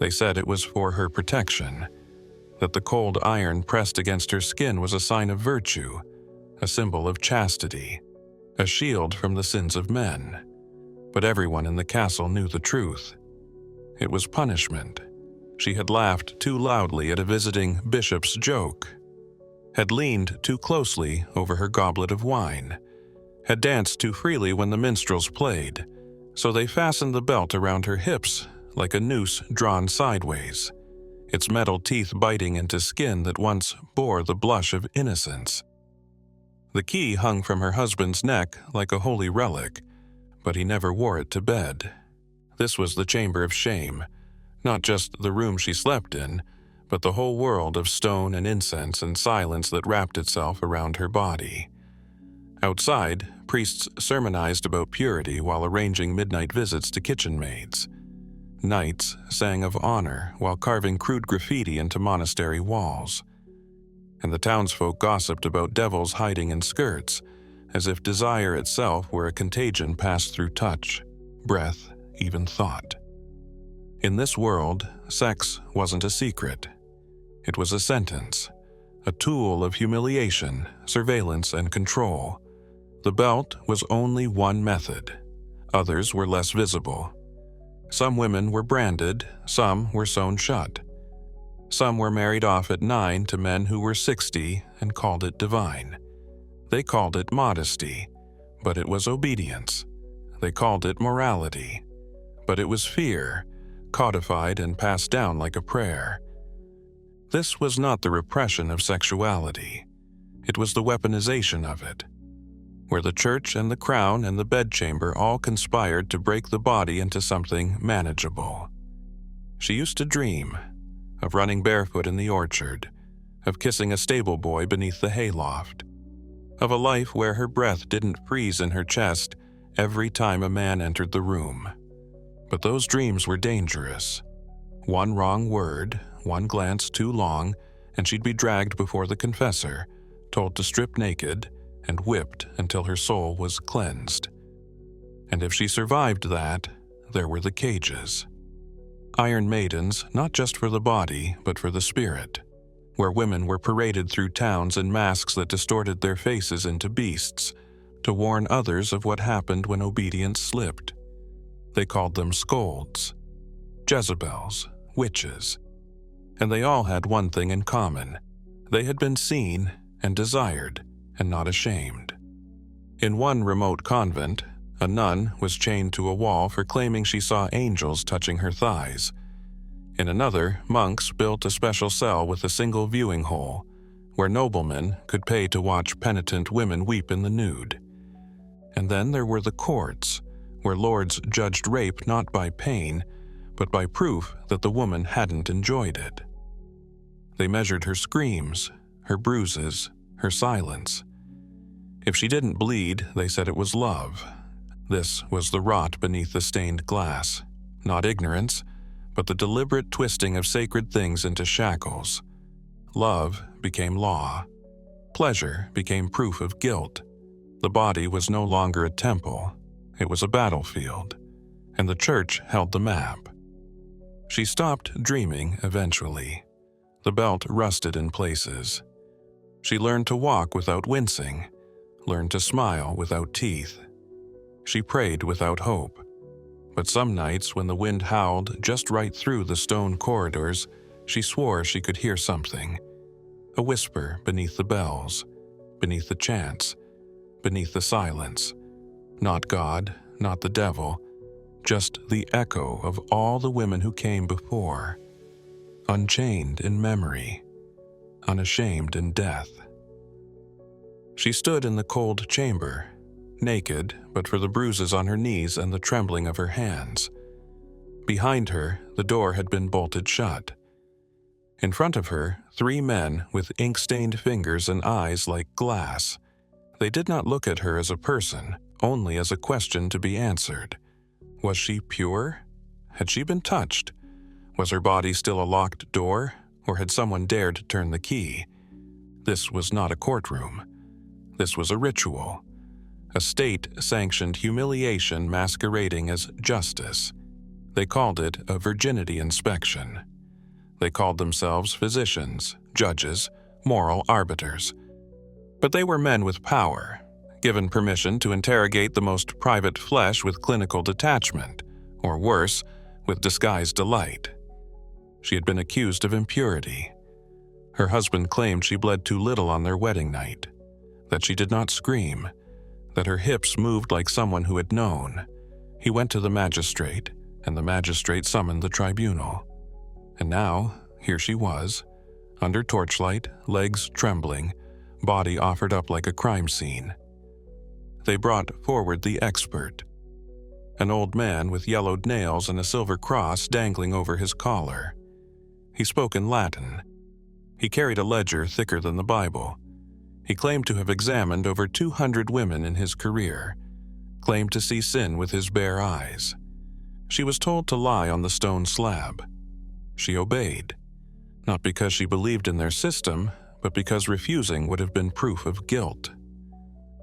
They said it was for her protection, that the cold iron pressed against her skin was a sign of virtue, a symbol of chastity, a shield from the sins of men. But everyone in the castle knew the truth. It was punishment. She had laughed too loudly at a visiting bishop's joke, had leaned too closely over her goblet of wine, had danced too freely when the minstrels played, so they fastened the belt around her hips like a noose drawn sideways, its metal teeth biting into skin that once bore the blush of innocence. The key hung from her husband's neck like a holy relic, but he never wore it to bed. This was the chamber of shame, not just the room she slept in, but the whole world of stone and incense and silence that wrapped itself around her body. Outside, priests sermonized about purity while arranging midnight visits to kitchen maids. Knights sang of honor while carving crude graffiti into monastery walls. And the townsfolk gossiped about devils hiding in skirts, as if desire itself were a contagion passed through touch, breath, even thought. In this world, sex wasn't a secret. It was a sentence, a tool of humiliation, surveillance, and control. The belt was only one method. Others were less visible. Some women were branded, some were sewn shut. Some were married off at 9 to men who were 60 and called it divine. They called it modesty, but it was obedience. They called it morality, but it was fear, codified and passed down like a prayer. This was not the repression of sexuality. It was the weaponization of it, where the church and the crown and the bedchamber all conspired to break the body into something manageable. She used to dream of running barefoot in the orchard, of kissing a stable boy beneath the hayloft, of a life where her breath didn't freeze in her chest every time a man entered the room. But those dreams were dangerous. One wrong word, one glance too long, and she'd be dragged before the confessor, told to strip naked, and whipped until her soul was cleansed. And if she survived that, there were the cages. Iron maidens, not just for the body, but for the spirit, where women were paraded through towns in masks that distorted their faces into beasts, to warn others of what happened when obedience slipped. They called them scolds, Jezebels, witches. And they all had one thing in common. They had been seen and desired, and not ashamed. In one remote convent, a nun was chained to a wall for claiming she saw angels touching her thighs. In another, monks built a special cell with a single viewing hole, where noblemen could pay to watch penitent women weep in the nude. And then there were the courts, where lords judged rape not by pain, but by proof that the woman hadn't enjoyed it. They measured her screams, her bruises, her silence. If she didn't bleed, they said it was love. This was the rot beneath the stained glass, not ignorance, but the deliberate twisting of sacred things into shackles. Love became law. Pleasure became proof of guilt. The body was no longer a temple. It was a battlefield, and the church held the map. She stopped dreaming eventually. The belt rusted in places. She learned to walk without wincing, learned to smile without teeth. She prayed without hope. But some nights when the wind howled just right through the stone corridors, she swore she could hear something. A whisper beneath the bells, beneath the chants, beneath the silence. Not God, not the devil, just the echo of all the women who came before, unchained in memory, unashamed in death. She stood in the cold chamber, naked but for the bruises on her knees and the trembling of her hands. Behind her, the door had been bolted shut. In front of her, 3 men with ink-stained fingers and eyes like glass. They did not look at her as a person, only as a question to be answered. Was she pure? Had she been touched? Was her body still a locked door, or had someone dared turn the key? This was not a courtroom. This was a ritual. A state-sanctioned humiliation masquerading as justice. They called it a virginity inspection. They called themselves physicians, judges, moral arbiters. But they were men with power, given permission to interrogate the most private flesh with clinical detachment, or worse, with disguised delight. She had been accused of impurity. Her husband claimed she bled too little on their wedding night, that she did not scream, that her hips moved like someone who had known. He went to the magistrate, and the magistrate summoned the tribunal. And now, here she was, under torchlight, legs trembling, body offered up like a crime scene. They brought forward the expert, an old man with yellowed nails and a silver cross dangling over his collar. He spoke in Latin. He carried a ledger thicker than the Bible. He claimed to have examined over 200 women in his career, claimed to see sin with his bare eyes. She was told to lie on the stone slab. She obeyed, not because she believed in their system, but because refusing would have been proof of guilt.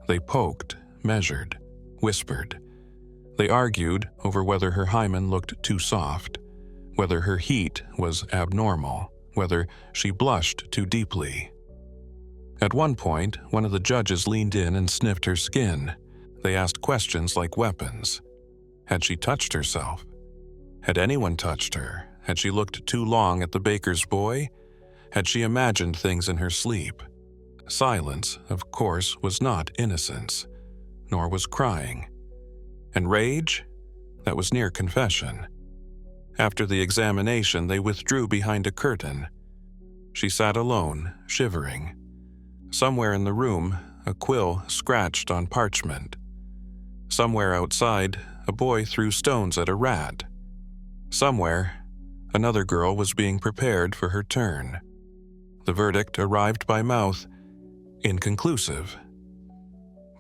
They poked, measured, whispered. They argued over whether her hymen looked too soft, whether her heat was abnormal, whether she blushed too deeply. At one point, one of the judges leaned in and sniffed her skin. They asked questions like weapons. Had she touched herself? Had anyone touched her? Had she looked too long at the baker's boy? Had she imagined things in her sleep? Silence, of course, was not innocence, nor was crying. And rage? That was near confession. After the examination, they withdrew behind a curtain. She sat alone, shivering. Somewhere in the room, a quill scratched on parchment. Somewhere outside, a boy threw stones at a rat. Somewhere, another girl was being prepared for her turn. The verdict arrived by mouth, inconclusive.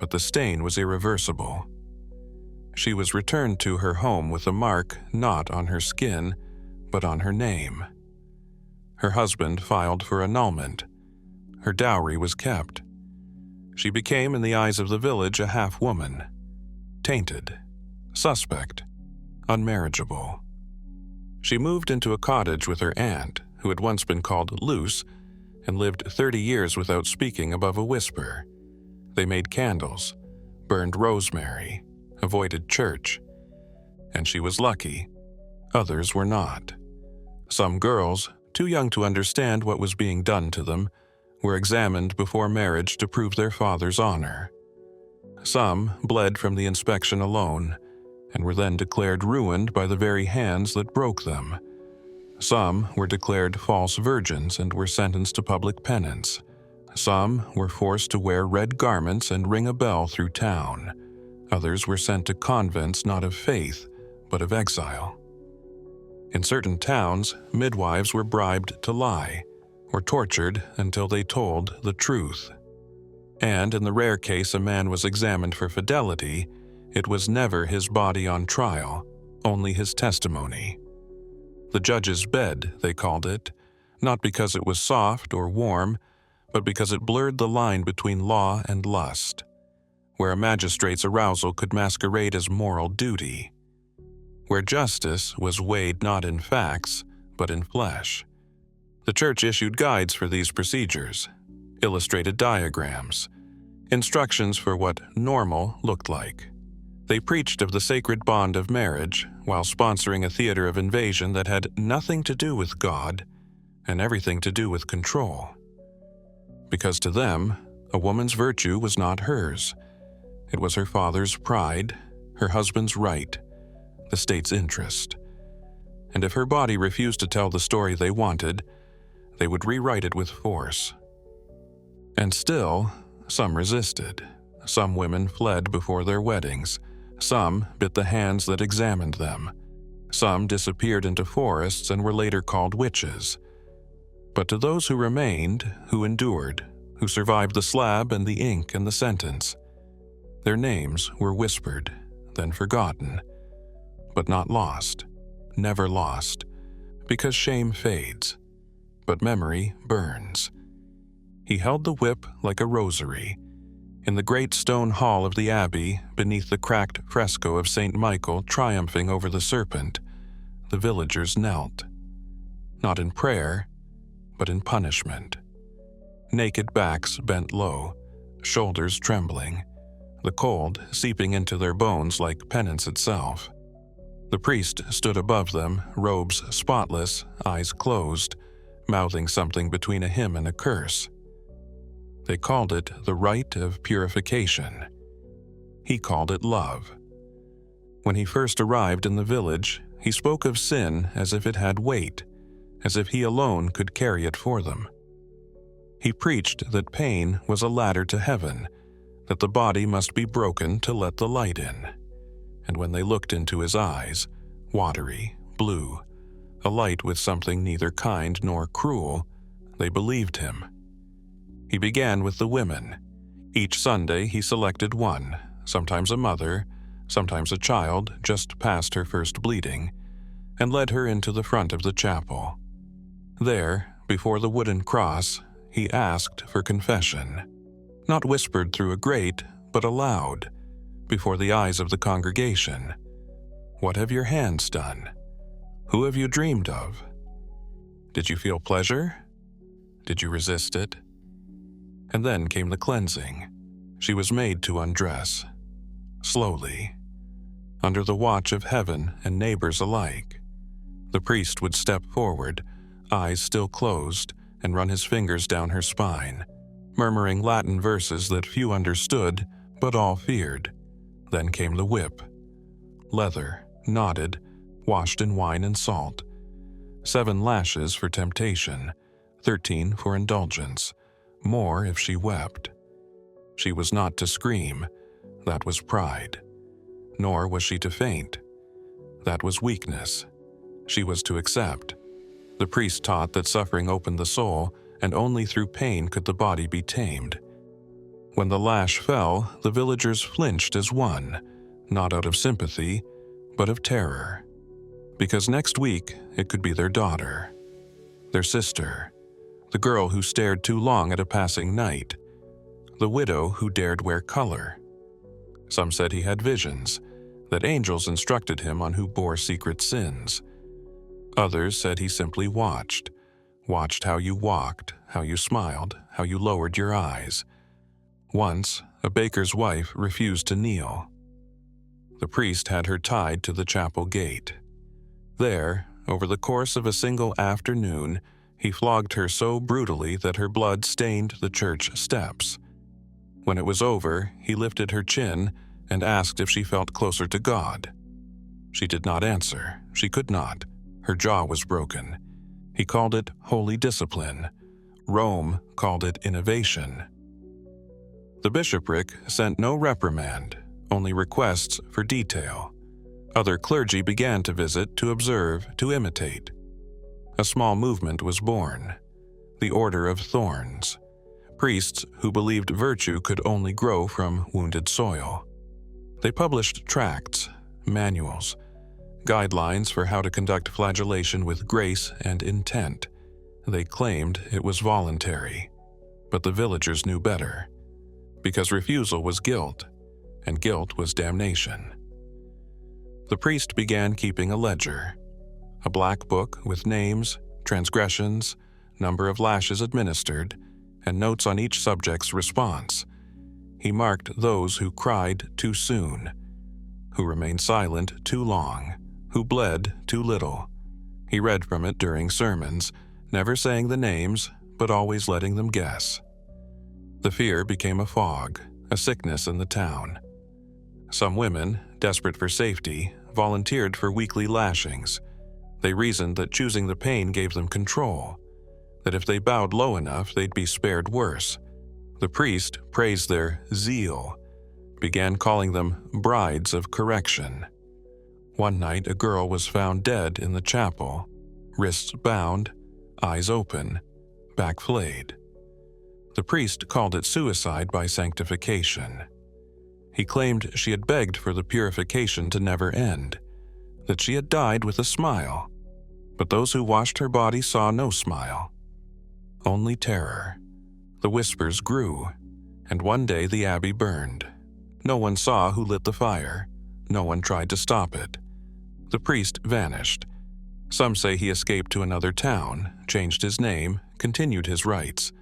But the stain was irreversible. She was returned to her home with a mark not on her skin, but on her name. Her husband filed for annulment. Her dowry was kept. She became, in the eyes of the village, a half-woman. Tainted, suspect, unmarriageable. She moved into a cottage with her aunt, who had once been called Luce, and lived 30 years without speaking above a whisper. They made candles, burned rosemary, avoided church. And she was lucky. Others were not. Some girls, too young to understand what was being done to them, were examined before marriage to prove their father's honor. Some bled from the inspection alone, and were then declared ruined by the very hands that broke them. Some were declared false virgins and were sentenced to public penance. Some were forced to wear red garments and ring a bell through town. Others were sent to convents not of faith, but of exile. In certain towns, midwives were bribed to lie, or tortured until they told the truth. And in the rare case a man was examined for fidelity, it was never his body on trial, only his testimony. The judge's bed, they called it, not because it was soft or warm, but because it blurred the line between law and lust, where a magistrate's arousal could masquerade as moral duty, where justice was weighed not in facts, but in flesh. The church issued guides for these procedures, illustrated diagrams, instructions for what normal looked like. They preached of the sacred bond of marriage while sponsoring a theater of invasion that had nothing to do with God and everything to do with control. Because to them, a woman's virtue was not hers. It was her father's pride, her husband's right, the state's interest. And if her body refused to tell the story they wanted, they would rewrite it with force. And still, some resisted. Some women fled before their weddings. Some bit the hands that examined them. Some disappeared into forests and were later called witches. But to those who remained, who endured, who survived the slab and the ink and the sentence, their names were whispered, then forgotten, but not lost, never lost, because shame fades, but memory burns. He held the whip like a rosary. In the great stone hall of the abbey, beneath the cracked fresco of St. Michael triumphing over the serpent, the villagers knelt, not in prayer, but in punishment. Naked backs bent low, shoulders trembling, the cold seeping into their bones like penance itself. The priest stood above them, robes spotless, eyes closed, mouthing something between a hymn and a curse. They called it the rite of purification. He called it love. When he first arrived in the village, he spoke of sin as if it had weight, as if he alone could carry it for them. He preached that pain was a ladder to heaven, that the body must be broken to let the light in. And when they looked into his eyes, watery, blue, alight with something neither kind nor cruel, they believed him. He began with the women. Each Sunday he selected one, sometimes a mother, sometimes a child just past her first bleeding, and led her into the front of the chapel. There, before the wooden cross, he asked for confession, not whispered through a grate, but aloud, before the eyes of the congregation. What have your hands done? Who have you dreamed of? Did you feel pleasure? Did you resist it? And then came the cleansing. She was made to undress, slowly, under the watch of heaven and neighbors alike. The priest would step forward, eyes still closed, and run his fingers down her spine, murmuring Latin verses that few understood, but all feared. Then came the whip. Leather, knotted, washed in wine and salt. 7 lashes for temptation, 13 for indulgence, more if she wept. She was not to scream, that was pride. Nor was she to faint, that was weakness. She was to accept. The priest taught that suffering opened the soul, and only through pain could the body be tamed. When the lash fell, the villagers flinched as one, not out of sympathy, but of terror. Because next week it could be their daughter, their sister, the girl who stared too long at a passing knight, the widow who dared wear color. Some said he had visions, that angels instructed him on who bore secret sins. Others said he simply watched how you walked, how you smiled, how you lowered your eyes. Once, a baker's wife refused to kneel. The priest had her tied to the chapel gate. There, over the course of a single afternoon, he flogged her so brutally that her blood stained the church steps. When it was over, he lifted her chin and asked if she felt closer to God. She did not answer. She could not. Her jaw was broken. He called it holy discipline. Rome called it innovation. The bishopric sent no reprimand, only requests for detail. Other clergy began to visit, to observe, to imitate. A small movement was born, the Order of Thorns, priests who believed virtue could only grow from wounded soil. They published tracts, manuals, guidelines for how to conduct flagellation with grace and intent. They claimed it was voluntary, but the villagers knew better, because refusal was guilt, and guilt was damnation. The priest began keeping a ledger, a black book with names, transgressions, number of lashes administered, and notes on each subject's response. He marked those who cried too soon, who remained silent too long, who bled too little. He read from it during sermons, never saying the names, but always letting them guess. The fear became a fog, a sickness in the town. Some women, desperate for safety, volunteered for weekly lashings. They reasoned that choosing the pain gave them control, that if they bowed low enough, they'd be spared worse. The priest praised their zeal, began calling them brides of correction. One night, a girl was found dead in the chapel, wrists bound, eyes open, back flayed. The priest called it suicide by sanctification. He claimed she had begged for the purification to never end, that she had died with a smile, but those who watched her body saw no smile, only terror. The whispers grew, and one day the abbey burned. No one saw who lit the fire. No one tried to stop it. The priest vanished, Some say he escaped to another town, changed his name, continued his rites.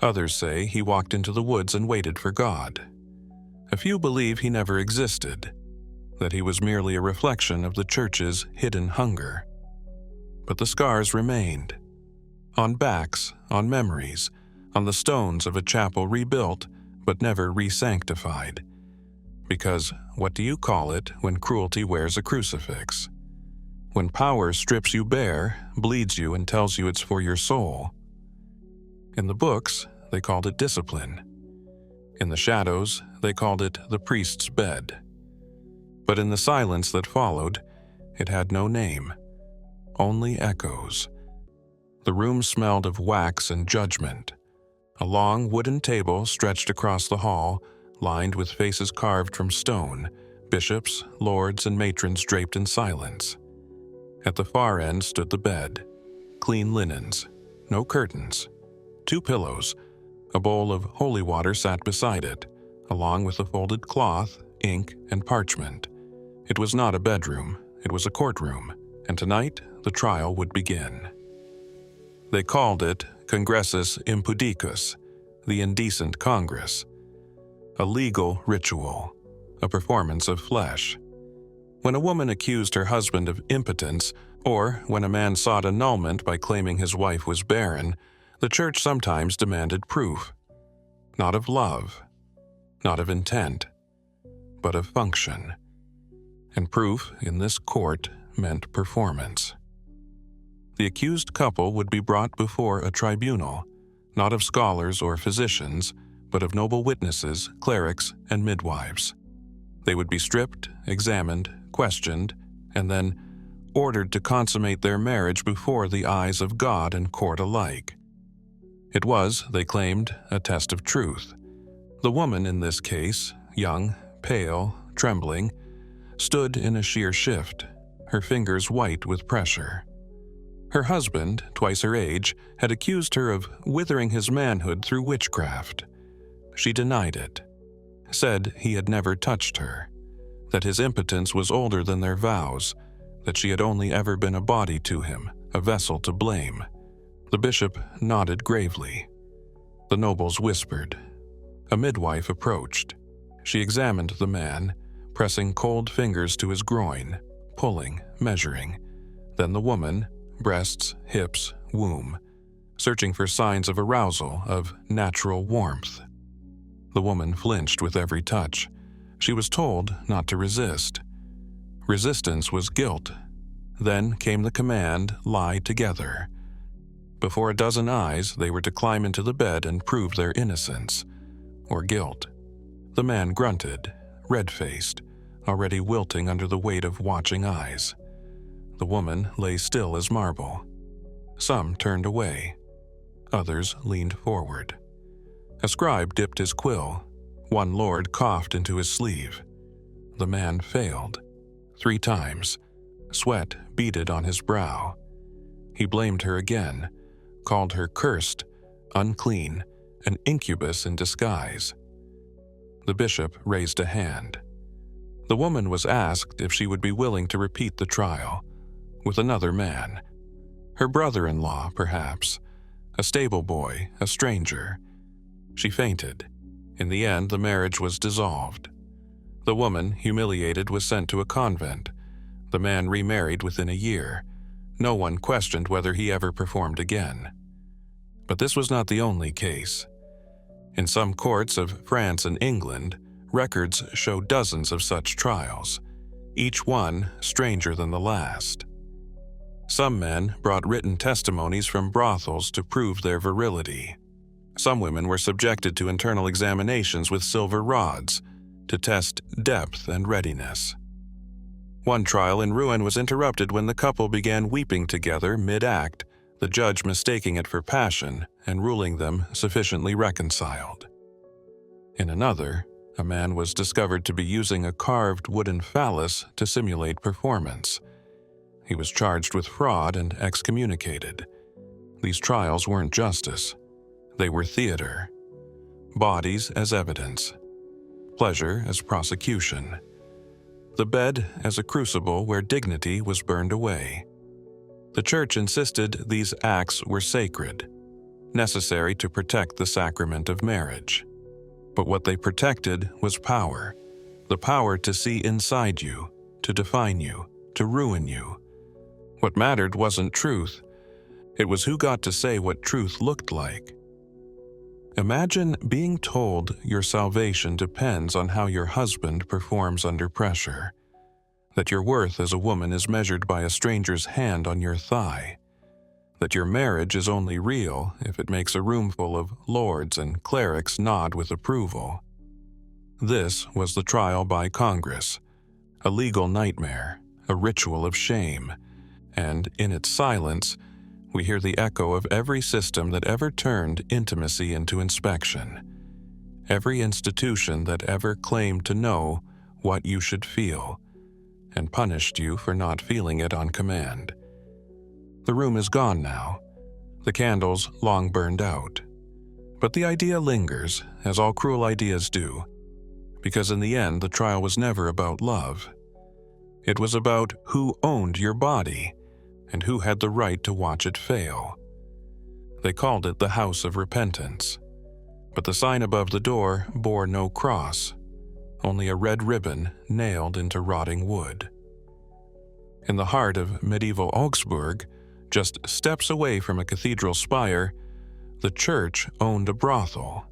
Others say he walked into the woods and waited for God. A few believe he never existed, that he was merely a reflection of the church's hidden hunger. But the scars remained. On backs, on memories, on the stones of a chapel rebuilt but never re-sanctified. Because what do you call it when cruelty wears a crucifix? When power strips you bare, bleeds you, and tells you it's for your soul. In the books, they called it discipline. In the shadows, they called it the priest's bed. But in the silence that followed, it had no name, only echoes. The room smelled of wax and judgment. A long wooden table stretched across the hall, lined with faces carved from stone, bishops, lords, and matrons draped in silence. At the far end stood the bed, clean linens, no curtains, 2 pillows, a bowl of holy water sat beside it, along with a folded cloth, ink, and parchment. It was not a bedroom, it was a courtroom, and tonight the trial would begin. They called it Congressus Impudicus, the indecent Congress, a legal ritual, a performance of flesh. When a woman accused her husband of impotence, or when a man sought annulment by claiming his wife was barren, the church sometimes demanded proof, not of love, not of intent, but of function. And proof in this court meant performance. The accused couple would be brought before a tribunal, not of scholars or physicians, but of noble witnesses, clerics, and midwives. They would be stripped, examined, questioned, and then ordered to consummate their marriage before the eyes of God and court alike. It was, they claimed, a test of truth. The woman in this case, young, pale, trembling, stood in a sheer shift, her fingers white with pressure. Her husband, twice her age, had accused her of withering his manhood through witchcraft. She denied it, said he had never touched her, that his impotence was older than their vows, that she had only ever been a body to him, a vessel to blame. The bishop nodded gravely. The nobles whispered. A midwife approached. She examined the man, pressing cold fingers to his groin, pulling, measuring. Then the woman, breasts, hips, womb, searching for signs of arousal, of natural warmth. The woman flinched with every touch. She was told not to resist. Resistance was guilt. Then came the command, lie together. Before a dozen eyes, they were to climb into the bed and prove their innocence, or guilt. The man grunted, red-faced, already wilting under the weight of watching eyes. The woman lay still as marble. Some turned away. Others leaned forward. A scribe dipped his quill. One lord coughed into his sleeve. The man failed. 3 times. Sweat beaded on his brow. He blamed her again, called her cursed, unclean, an incubus in disguise. The bishop raised a hand. The woman was asked if she would be willing to repeat the trial, with another man. Her brother-in-law, perhaps. A stable boy, a stranger. She fainted. In the end, the marriage was dissolved. The woman, humiliated, was sent to a convent. The man remarried within a year. No one questioned whether he ever performed again. But this was not the only case. In some courts of France and England, records show dozens of such trials, each one stranger than the last. Some men brought written testimonies from brothels to prove their virility. Some women were subjected to internal examinations with silver rods to test depth and readiness. One trial in Rouen was interrupted when the couple began weeping together mid-act, the judge mistaking it for passion and ruling them sufficiently reconciled. In another, a man was discovered to be using a carved wooden phallus to simulate performance. He was charged with fraud and excommunicated. These trials weren't justice. They were theater. Bodies as evidence. Pleasure as prosecution. The bed as a crucible where dignity was burned away. The church insisted these acts were sacred, necessary to protect the sacrament of marriage. But what they protected was power, the power to see inside you, to define you, to ruin you. What mattered wasn't truth, it was who got to say what truth looked like. Imagine being told your salvation depends on how your husband performs under pressure, that your worth as a woman is measured by a stranger's hand on your thigh, that your marriage is only real if it makes a roomful of lords and clerics nod with approval. This was the trial by Congress, a legal nightmare, a ritual of shame, and in its silence, we hear the echo of every system that ever turned intimacy into inspection, every institution that ever claimed to know what you should feel, and punished you for not feeling it on command. The room is gone now, the candles long burned out. But the idea lingers, as all cruel ideas do, because in the end the trial was never about love. It was about who owned your body, and who had the right to watch it fail. They called it the House of Repentance, but the sign above the door bore no cross, only a red ribbon nailed into rotting wood. In the heart of medieval Augsburg, just steps away from a cathedral spire, the church owned a brothel,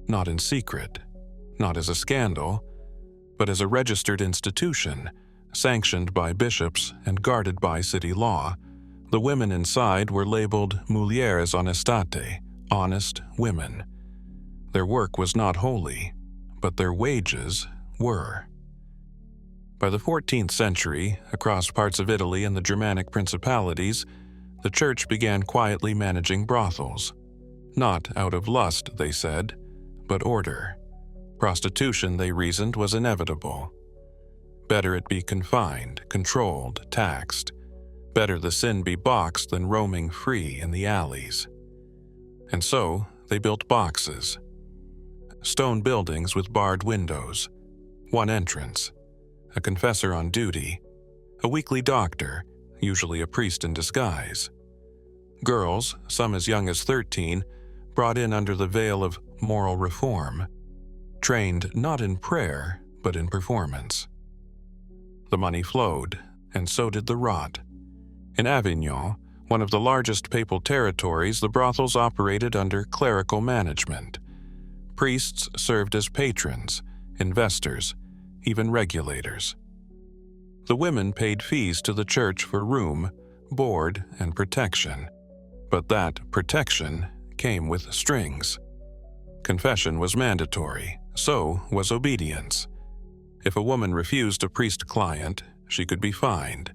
not in secret, not as a scandal, but as a registered institution, sanctioned by bishops and guarded by city law. The women inside were labeled mulieres honestate, honest women. Their work was not holy, but their wages were. By the 14th century, across parts of Italy and the Germanic principalities, the church began quietly managing brothels. Not out of lust, they said, but order. Prostitution, they reasoned, was inevitable. Better it be confined, controlled, taxed. Better the sin be boxed than roaming free in the alleys. And so they built boxes. Stone buildings with barred windows, one entrance, a confessor on duty, a weekly doctor, usually a priest in disguise. Girls, some as young as 13, brought in under the veil of moral reform, trained not in prayer, but in performance. The money flowed, and so did the rot. In Avignon, one of the largest papal territories, the brothels operated under clerical management. Priests served as patrons, investors, even regulators. The women paid fees to the church for room, board, and protection. But that protection came with strings. Confession was mandatory, so was obedience. If a woman refused a priest client, she could be fined.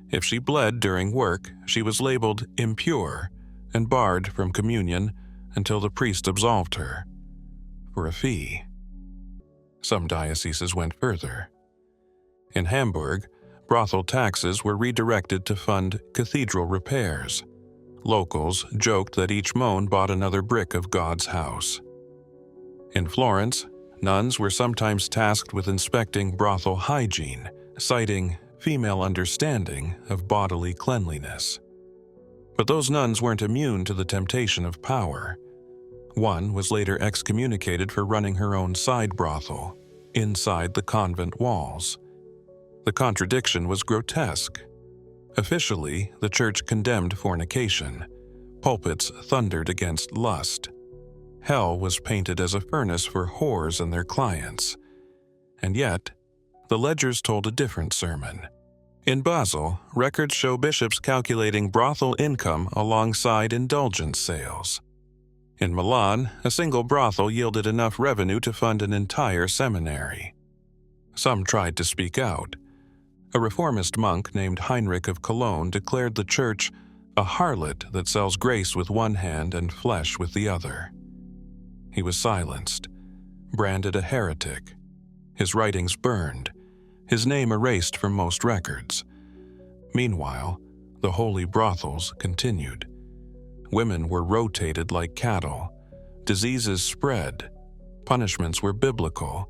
If she bled during work, she was labeled impure and barred from communion until the priest absolved her, for a fee. Some dioceses went further. In Hamburg, brothel taxes were redirected to fund cathedral repairs. Locals joked that each moan bought another brick of God's house. In Florence, nuns were sometimes tasked with inspecting brothel hygiene, citing female understanding of bodily cleanliness. But those nuns weren't immune to the temptation of power. One was later excommunicated for running her own side brothel, inside the convent walls. The contradiction was grotesque. Officially, the church condemned fornication. Pulpits thundered against lust. Hell was painted as a furnace for whores and their clients. And yet, the ledgers told a different sermon. In Basel, records show bishops calculating brothel income alongside indulgence sales. In Milan, a single brothel yielded enough revenue to fund an entire seminary. Some tried to speak out. A reformist monk named Heinrich of Cologne declared the church a harlot that sells grace with one hand and flesh with the other. He was silenced, branded a heretic, his writings burned, his name erased from most records. Meanwhile, the holy brothels continued. Women were rotated like cattle, diseases spread, punishments were biblical,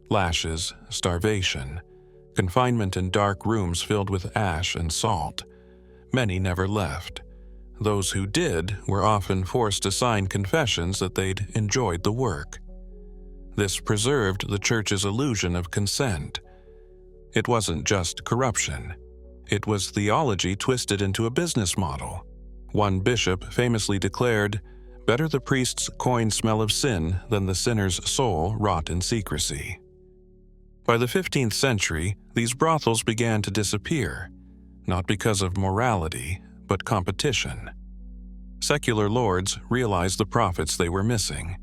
lashes, starvation, confinement in dark rooms filled with ash and salt, Many never left. Those who did were often forced to sign confessions that they'd enjoyed the work. This preserved the church's illusion of consent. It wasn't just corruption. It was theology twisted into a business model. One bishop famously declared, "Better the priest's coin smell of sin than the sinner's soul rot in secrecy." By the 15th century, these brothels began to disappear, not because of morality, but competition. Secular lords realized the profits they were missing.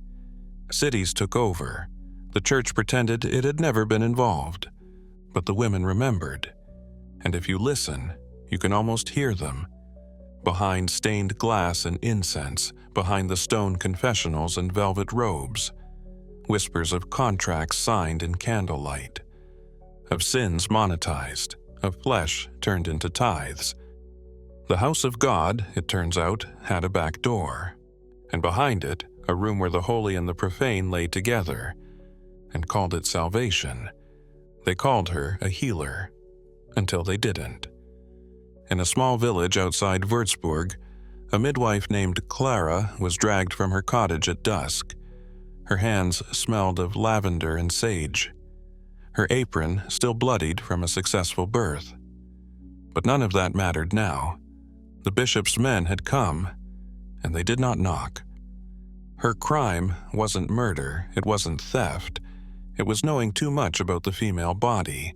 Cities took over. The church pretended it had never been involved, but the women remembered. And if you listen, you can almost hear them. Behind stained glass and incense, behind the stone confessionals and velvet robes, whispers of contracts signed in candlelight, of sins monetized, of flesh turned into tithes. The house of God, it turns out, had a back door, and behind it, a room where the holy and the profane lay together, and called it salvation. They called her a healer, until they didn't. In a small village outside Würzburg, a midwife named Clara was dragged from her cottage at dusk. Her hands smelled of lavender and sage. Her apron still bloodied from a successful birth. But none of that mattered now. The bishop's men had come, and they did not knock. Her crime wasn't murder, it wasn't theft, it was knowing too much about the female body.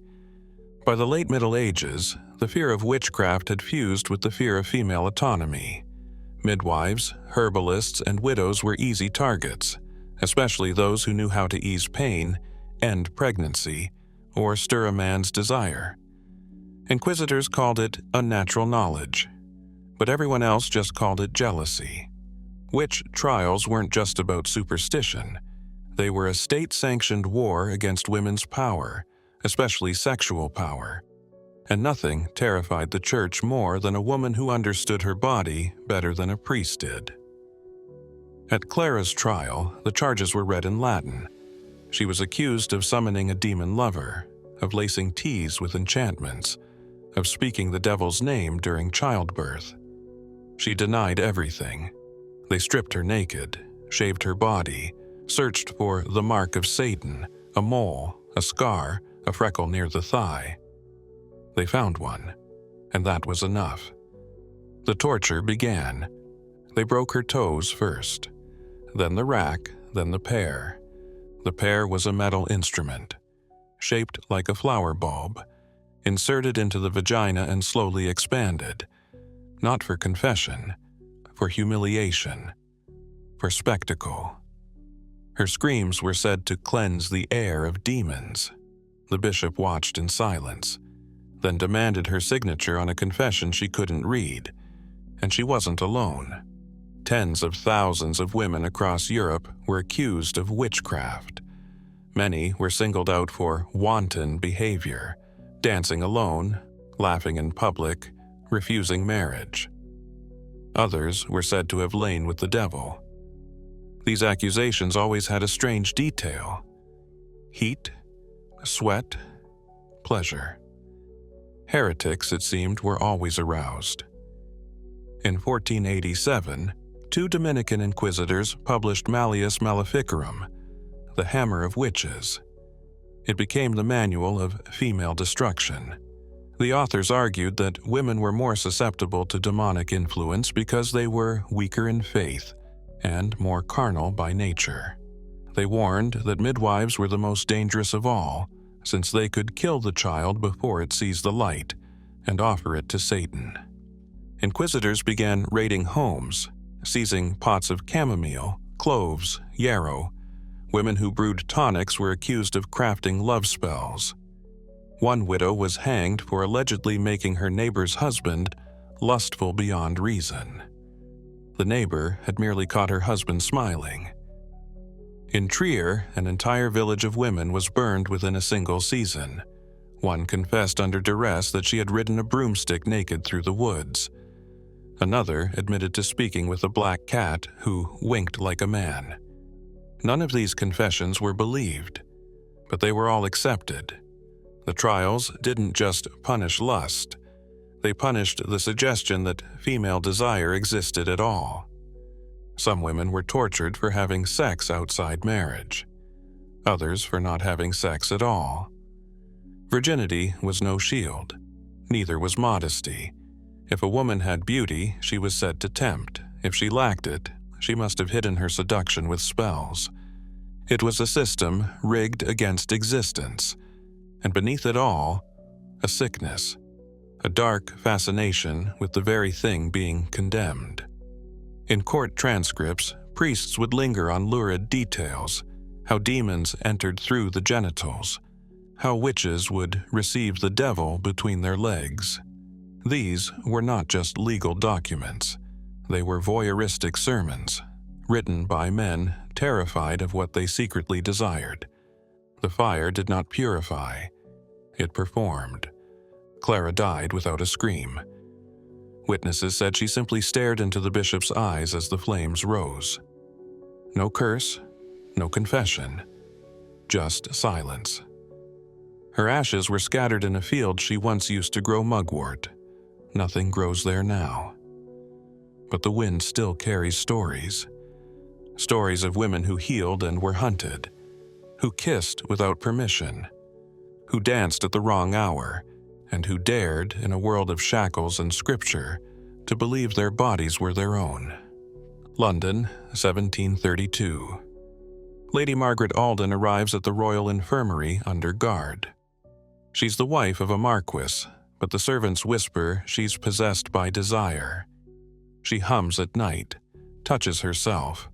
By the late Middle Ages, the fear of witchcraft had fused with the fear of female autonomy. Midwives, herbalists, and widows were easy targets, especially those who knew how to ease pain, end pregnancy, or stir a man's desire. Inquisitors called it unnatural knowledge, but everyone else just called it jealousy. Witch trials weren't just about superstition. They were a state-sanctioned war against women's power, especially sexual power. And nothing terrified the church more than a woman who understood her body better than a priest did. At Clara's trial, the charges were read in Latin. She was accused of summoning a demon lover, of lacing teas with enchantments, of speaking the devil's name during childbirth. She denied everything. They stripped her naked, shaved her body, searched for the mark of Satan, a mole, a scar, a freckle near the thigh. They found one, and that was enough. The torture began. They broke her toes first, then the rack, then the pear. The pear was a metal instrument, shaped like a flower bulb, inserted into the vagina and slowly expanded, not for confession, for humiliation, for spectacle. Her screams were said to cleanse the air of demons. The bishop watched in silence, then demanded her signature on a confession she couldn't read. And she wasn't alone. Tens of thousands of women across Europe were accused of witchcraft. Many were singled out for wanton behavior, dancing alone, laughing in public, refusing marriage. Others were said to have lain with the devil. These accusations always had a strange detail: heat, sweat, pleasure. Heretics, it seemed, were always aroused. In 1487, 2 Dominican inquisitors published Malleus Maleficarum, the Hammer of Witches. It became the manual of female destruction. The authors argued that women were more susceptible to demonic influence because they were weaker in faith and more carnal by nature. They warned that midwives were the most dangerous of all, since they could kill the child before it sees the light and offer it to Satan. Inquisitors began raiding homes, seizing pots of chamomile, cloves, yarrow. Women who brewed tonics were accused of crafting love spells. One widow was hanged for allegedly making her neighbor's husband lustful beyond reason. The neighbor had merely caught her husband smiling. In Trier, an entire village of women was burned within a single season. One confessed under duress that she had ridden a broomstick naked through the woods. Another admitted to speaking with a black cat who winked like a man. None of these confessions were believed, but they were all accepted. The trials didn't just punish lust, They punished the suggestion that female desire existed at all. Some women were tortured for having sex outside marriage, others for not having sex at all. Virginity was no shield, neither was modesty. If a woman had beauty, she was said to tempt. If she lacked it, she must have hidden her seduction with spells. It was a system rigged against existence, and beneath it all, a sickness, a dark fascination with the very thing being condemned. In court transcripts, priests would linger on lurid details, how demons entered through the genitals, how witches would receive the devil between their legs. These were not just legal documents. They were voyeuristic sermons, written by men terrified of what they secretly desired. The fire did not purify. It performed. Clara died without a scream. Witnesses said she simply stared into the bishop's eyes as the flames rose. No curse, no confession, just silence. Her ashes were scattered in a field she once used to grow mugwort. Nothing grows there now. But the wind still carries stories. Stories of women who healed and were hunted, who kissed without permission, who danced at the wrong hour, and who dared, in a world of shackles and scripture, to believe their bodies were their own. London, 1732. Lady Margaret Alden arrives at the Royal Infirmary under guard. She's the wife of a marquis, but the servants whisper she's possessed by desire. She hums at night, touches herself,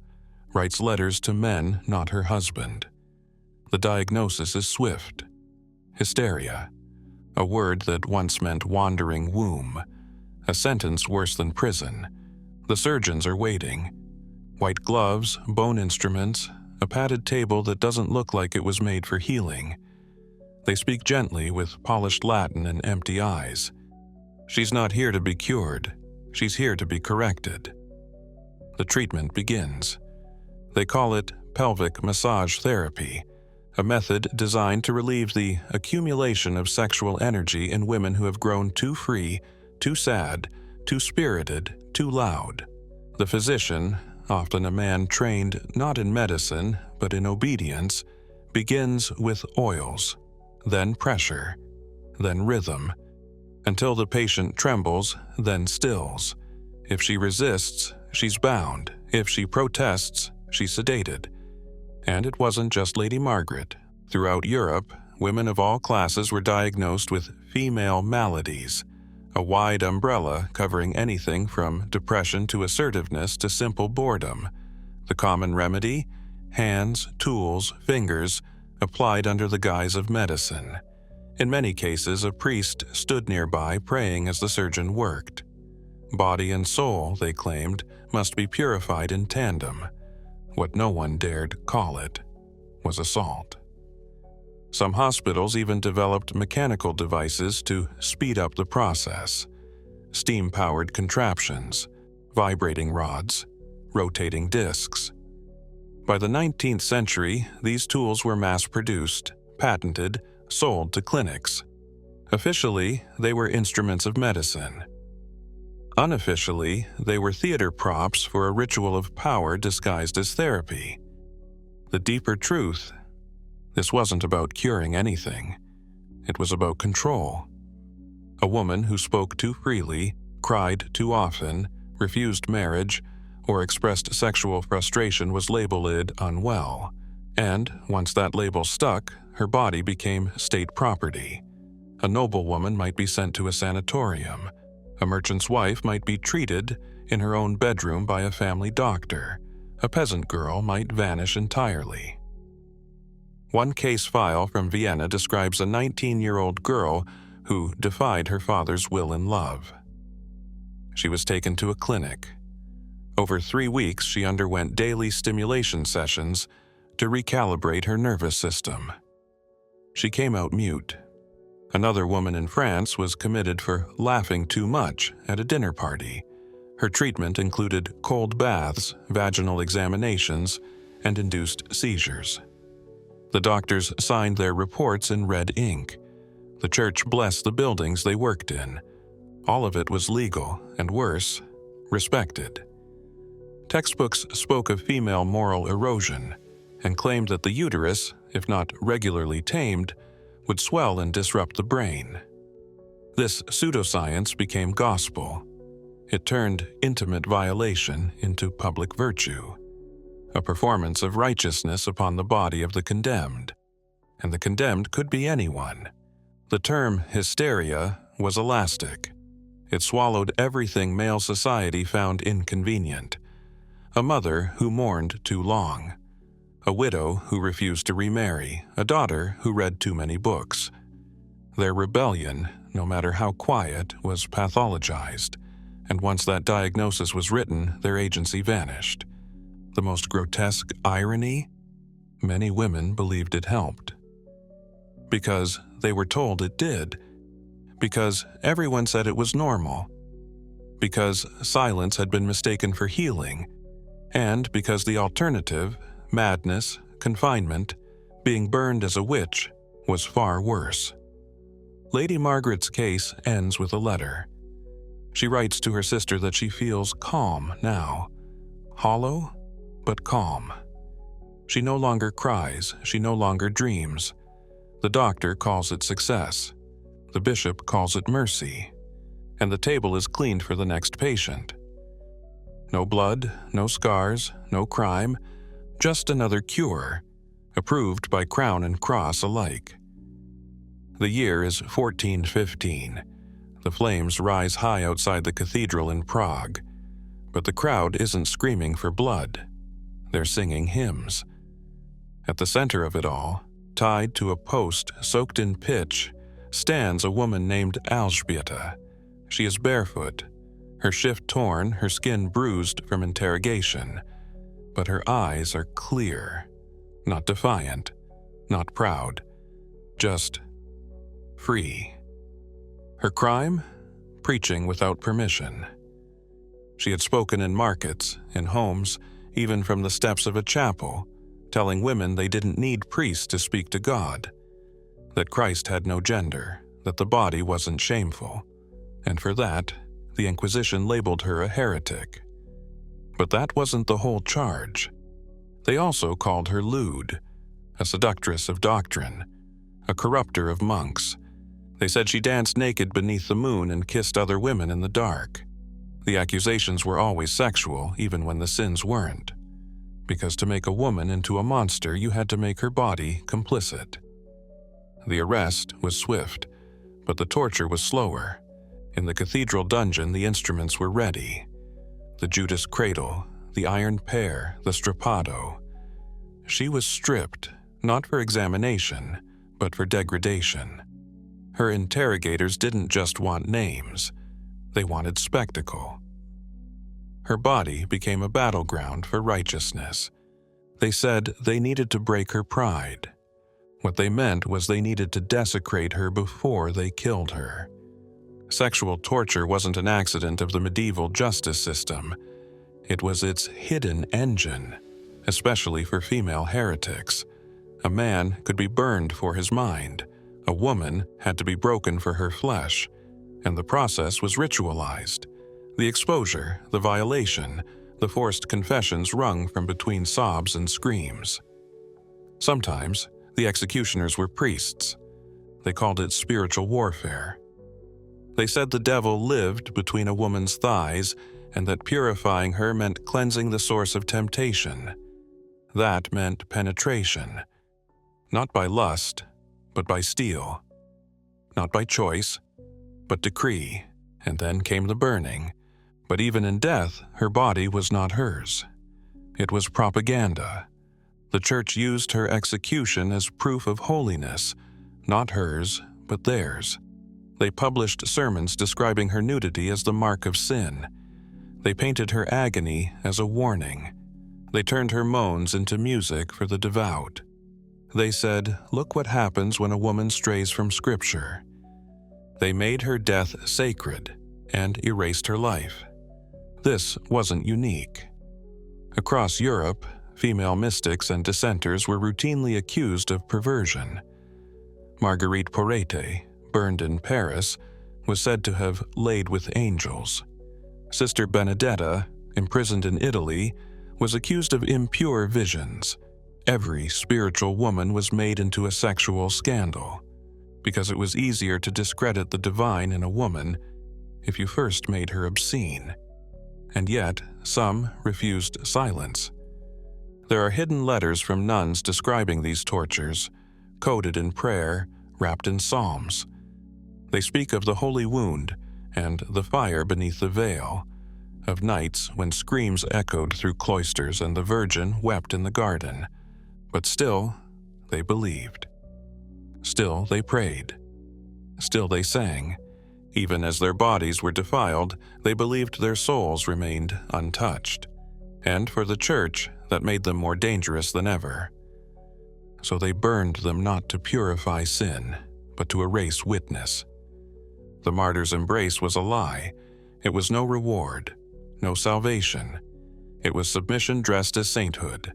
writes letters to men not her husband. The diagnosis is swift. Hysteria, a word that once meant wandering womb, a sentence worse than prison. The surgeons are waiting. White gloves, bone instruments, a padded table that doesn't look like it was made for healing. They speak gently with polished Latin and empty eyes. She's not here to be cured. She's here to be corrected. The treatment begins. They call it pelvic massage therapy, a method designed to relieve the accumulation of sexual energy in women who have grown too free, too sad, too spirited, too loud. The physician, often a man trained not in medicine but in obedience, begins with oils, then pressure, then rhythm, until the patient trembles, then stills. If she resists, she's bound. If she protests, she's sedated. And it wasn't just Lady Margaret. Throughout Europe, women of all classes were diagnosed with female maladies, a wide umbrella covering anything from depression to assertiveness to simple boredom. The common remedy? Hands, tools, fingers, applied under the guise of medicine. In many cases, a priest stood nearby praying as the surgeon worked. Body and soul, they claimed, must be purified in tandem. What no one dared call it was assault. Some hospitals even developed mechanical devices to speed up the process. Steam-powered contraptions, vibrating rods, rotating discs. By the 19th century, these tools were mass-produced, patented, sold to clinics. Officially, they were instruments of medicine. Unofficially, they were theater props for a ritual of power disguised as therapy. The deeper truth: this wasn't about curing anything. It was about control. A woman who spoke too freely, cried too often, refused marriage, or expressed sexual frustration was labeled unwell, and once that label stuck, her body became state property. A noblewoman might be sent to a sanatorium. A merchant's wife might be treated in her own bedroom by a family doctor. A peasant girl might vanish entirely. One case file from Vienna describes a 19-year-old girl who defied her father's will in love. She was taken to a clinic. Over 3 weeks, she underwent daily stimulation sessions to recalibrate her nervous system. She came out mute. Another woman in France was committed for laughing too much at a dinner party. Her treatment included cold baths, vaginal examinations, and induced seizures. The doctors signed their reports in red ink. The church blessed the buildings they worked in. All of it was legal, and worse, respected. Textbooks spoke of female moral erosion and claimed that the uterus, if not regularly tamed, would swell and disrupt the brain. This pseudoscience became gospel. It turned intimate violation into public virtue, a performance of righteousness upon the body of the condemned. And the condemned could be anyone. The term hysteria was elastic. It swallowed everything male society found inconvenient. A mother who mourned too long, a widow who refused to remarry, a daughter who read too many books. Their rebellion, no matter how quiet, was pathologized, and once that diagnosis was written, their agency vanished. The most grotesque irony? Many women believed it helped. Because they were told it did. Because everyone said it was normal. Because silence had been mistaken for healing. And because the alternative, madness, confinement, being burned as a witch, was far worse. Lady Margaret's case ends with a letter. She writes to her sister that she feels calm now. Hollow, but calm. She no longer cries, she no longer dreams. The doctor calls it success. The bishop calls it mercy. And the table is cleaned for the next patient. No blood, no scars, no crime, just another cure, approved by crown and cross alike. The year is 1415. The flames rise high outside the cathedral in Prague, but the crowd isn't screaming for blood. They're singing hymns. At the center of it all, tied to a post soaked in pitch, stands a woman named Alžběta. She is barefoot, her shift torn, her skin bruised from interrogation, but her eyes are clear, not defiant, not proud, just free. Her crime? Preaching without permission. She had spoken in markets, in homes, even from the steps of a chapel, telling women they didn't need priests to speak to God, that Christ had no gender, that the body wasn't shameful, and for that, the Inquisition labeled her a heretic. But that wasn't the whole charge. They also called her lewd, a seductress of doctrine, a corrupter of monks. They said she danced naked beneath the moon and kissed other women in the dark. The accusations were always sexual, even when the sins weren't. Because to make a woman into a monster, you had to make her body complicit. The arrest was swift, but the torture was slower. In the cathedral dungeon, the instruments were ready. The Judas cradle, the iron pear, the strappado. She was stripped, not for examination, but for degradation. Her interrogators didn't just want names. They wanted spectacle. Her body became a battleground for righteousness. They said they needed to break her pride. What they meant was they needed to desecrate her before they killed her. Sexual torture wasn't an accident of the medieval justice system. It was its hidden engine, especially for female heretics. A man could be burned for his mind. A woman had to be broken for her flesh, and the process was ritualized. The exposure, the violation, the forced confessions wrung from between sobs and screams. Sometimes, the executioners were priests. They called it spiritual warfare. They said the devil lived between a woman's thighs and that purifying her meant cleansing the source of temptation. That meant penetration. Not by lust, but by steel. Not by choice, but decree. And then came the burning. But even in death, her body was not hers. It was propaganda. The church used her execution as proof of holiness, not hers, but theirs. They published sermons describing her nudity as the mark of sin. They painted her agony as a warning. They turned her moans into music for the devout. They said, "Look what happens when a woman strays from Scripture." They made her death sacred and erased her life. This wasn't unique. Across Europe, female mystics and dissenters were routinely accused of perversion. Marguerite Porete, burned in Paris, was said to have laid with angels. Sister Benedetta, imprisoned in Italy, was accused of impure visions. Every spiritual woman was made into a sexual scandal, because it was easier to discredit the divine in a woman if you first made her obscene. And yet, some refused silence. There are hidden letters from nuns describing these tortures, coded in prayer, wrapped in psalms. They speak of the holy wound and the fire beneath the veil, of nights when screams echoed through cloisters and the Virgin wept in the garden. But still, they believed. Still, they prayed. Still, they sang. Even as their bodies were defiled, they believed their souls remained untouched. And for the Church, that made them more dangerous than ever. So they burned them not to purify sin, but to erase witness. The martyr's embrace was a lie. It was no reward, no salvation. It was submission dressed as sainthood.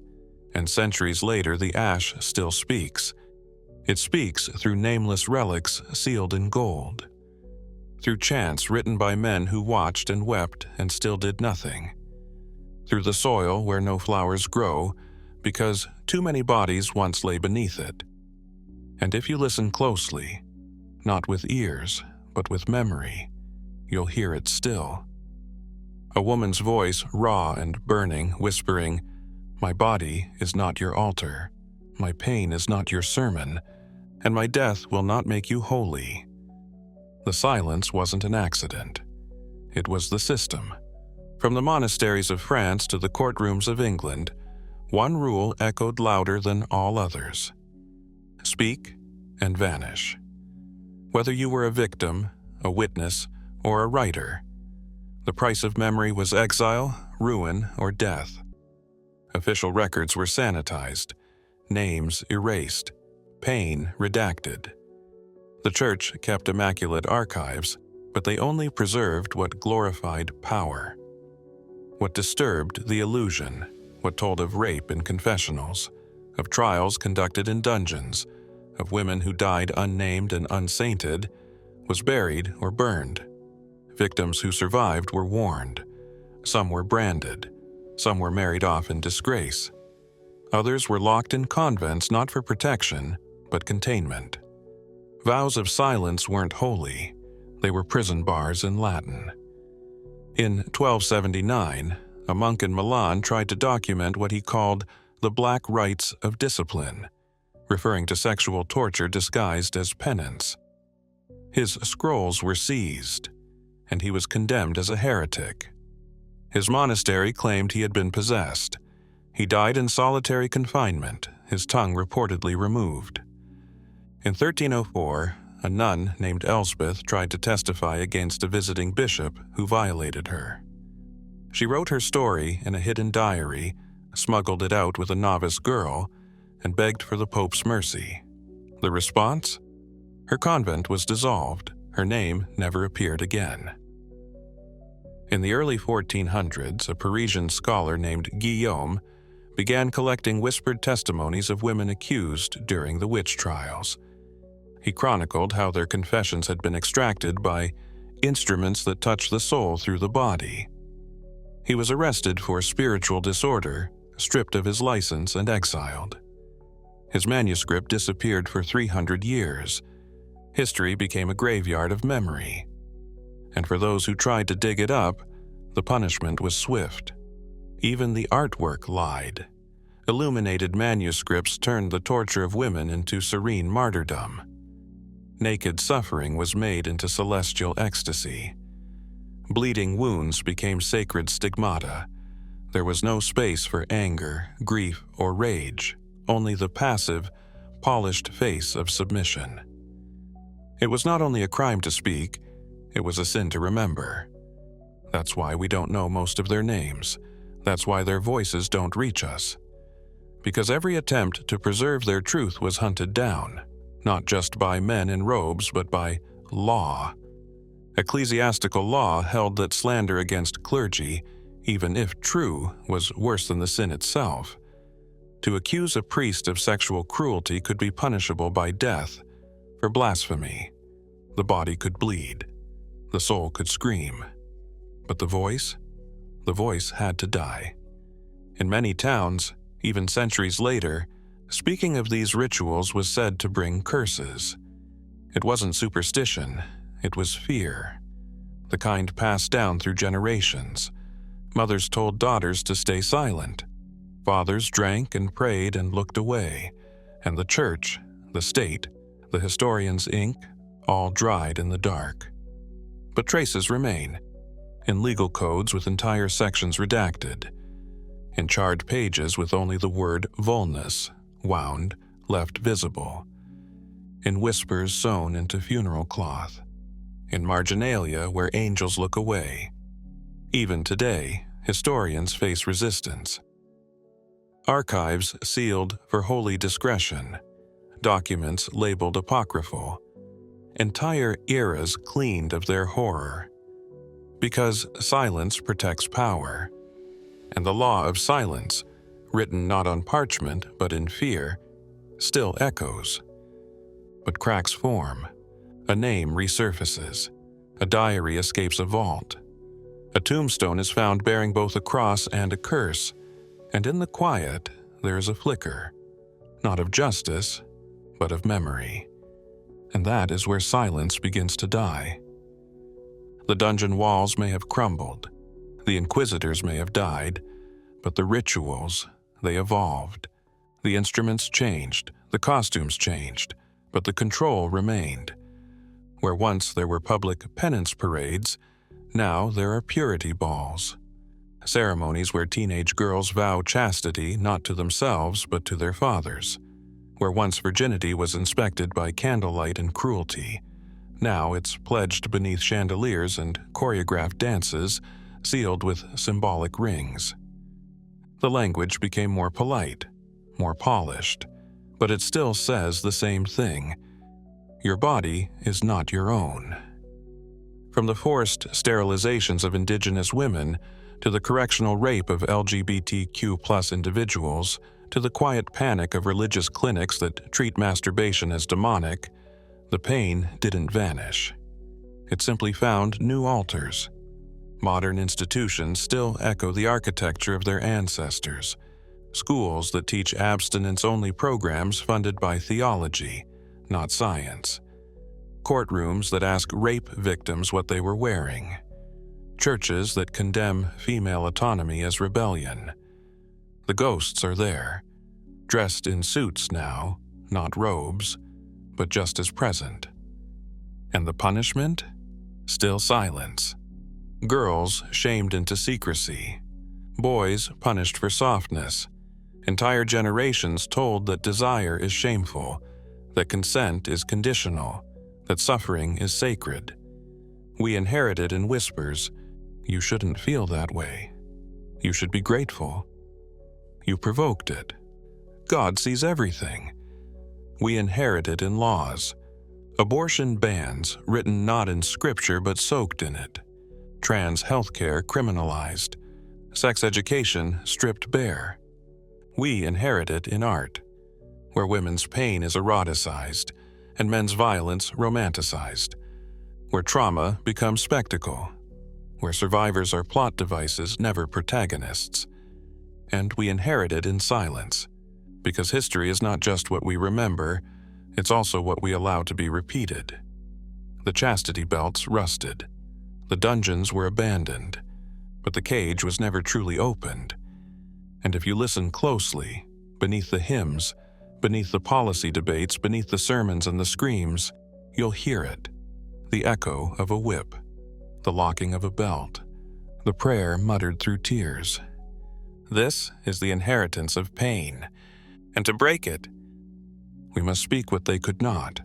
And centuries later, the ash still speaks. It speaks through nameless relics sealed in gold, through chants written by men who watched and wept and still did nothing, through the soil where no flowers grow because too many bodies once lay beneath it. And if you listen closely, not with ears, but with memory, you'll hear it still. A woman's voice, raw and burning, whispering, "My body is not your altar, my pain is not your sermon, and my death will not make you holy." The silence wasn't an accident. It was the system. From the monasteries of France to the courtrooms of England, one rule echoed louder than all others: speak and vanish. Whether you were a victim, a witness, or a writer, the price of memory was exile, ruin, or death. Official records were sanitized, names erased, pain redacted. The Church kept immaculate archives, but they only preserved what glorified power. What disturbed the illusion, what told of rape in confessionals, of trials conducted in dungeons, of women who died unnamed and unsainted, was buried or burned. Victims who survived were warned. Some were branded. Some were married off in disgrace. Others were locked in convents not for protection, but containment. Vows of silence weren't holy. They were prison bars in Latin. In 1279, a monk in Milan tried to document what he called the black rites of discipline, referring to sexual torture disguised as penance. His scrolls were seized, and he was condemned as a heretic. His monastery claimed he had been possessed. He died in solitary confinement, his tongue reportedly removed. In 1304, a nun named Elspeth tried to testify against a visiting bishop who violated her. She wrote her story in a hidden diary, smuggled it out with a novice girl, and begged for the Pope's mercy. The response? Her convent was dissolved. Her name never appeared again. In the early 1400s, a Parisian scholar named Guillaume began collecting whispered testimonies of women accused during the witch trials. He chronicled how their confessions had been extracted by instruments that touch the soul through the body. He was arrested for spiritual disorder, stripped of his license, and exiled. His manuscript disappeared for 300 years. History became a graveyard of memory. And for those who tried to dig it up, the punishment was swift. Even the artwork lied. Illuminated manuscripts turned the torture of women into serene martyrdom. Naked suffering was made into celestial ecstasy. Bleeding wounds became sacred stigmata. There was no space for anger, grief, or rage, only the passive, polished face of submission. It was not only a crime to speak, it was a sin to remember. That's why we don't know most of their names. That's why their voices don't reach us. Because every attempt to preserve their truth was hunted down, not just by men in robes, but by law. Ecclesiastical law held that slander against clergy, even if true, was worse than the sin itself. To accuse a priest of sexual cruelty could be punishable by death. For blasphemy, the body could bleed. The soul could scream. But the voice had to die. In many towns, even centuries later, speaking of these rituals was said to bring curses. It wasn't superstition, it was fear. The kind passed down through generations. Mothers told daughters to stay silent. Fathers drank and prayed and looked away. And the church, the state, the historian's ink, all dried in the dark. But traces remain. In legal codes with entire sections redacted. In charred pages with only the word vulnus, wound, left visible. In whispers sewn into funeral cloth. In marginalia where angels look away. Even today, historians face resistance. Archives sealed for holy discretion. Documents labeled apocryphal. Entire eras cleaned of their horror. Because silence protects power. And the law of silence, written not on parchment but in fear, still echoes. But cracks form. A name resurfaces. A diary escapes a vault. A tombstone is found bearing both a cross and a curse, and in the quiet there is a flicker, not of justice, but of memory. And that is where silence begins to die. The dungeon walls may have crumbled, the inquisitors may have died, but the rituals, they evolved. The instruments changed, the costumes changed, but the control remained. Where once there were public penance parades, now there are purity balls. Ceremonies where teenage girls vow chastity not to themselves but to their fathers. Where once virginity was inspected by candlelight and cruelty, now it's pledged beneath chandeliers and choreographed dances sealed with symbolic rings. The language became more polite, more polished, but it still says the same thing. Your body is not your own. From the forced sterilizations of indigenous women to the correctional rape of LGBTQ+ individuals, to the quiet panic of religious clinics that treat masturbation as demonic, the pain didn't vanish. It simply found new altars. Modern institutions still echo the architecture of their ancestors. Schools that teach abstinence-only programs funded by theology, not science. Courtrooms that ask rape victims what they were wearing. Churches that condemn female autonomy as rebellion. The ghosts are there, dressed in suits now, not robes, but just as present. And the punishment? Still silence. Girls shamed into secrecy. Boys punished for softness. Entire generations told that desire is shameful, that consent is conditional, that suffering is sacred. We inherited in whispers, you shouldn't feel that way. You should be grateful. You provoked it. God sees everything. We inherited in laws. Abortion bans written not in scripture but soaked in it. Trans healthcare criminalized. Sex education stripped bare. We inherit it in art, where women's pain is eroticized and men's violence romanticized, where trauma becomes spectacle, where survivors are plot devices, never protagonists. And we inherit it in silence, because history is not just what we remember, it's also what we allow to be repeated. The chastity belts rusted. The dungeons were abandoned, but the cage was never truly opened. And if you listen closely, beneath the hymns, beneath the policy debates, beneath the sermons and the screams, you'll hear it. The echo of a whip, the locking of a belt, the prayer muttered through tears. This is the inheritance of pain, and to break it, we must speak what they could not.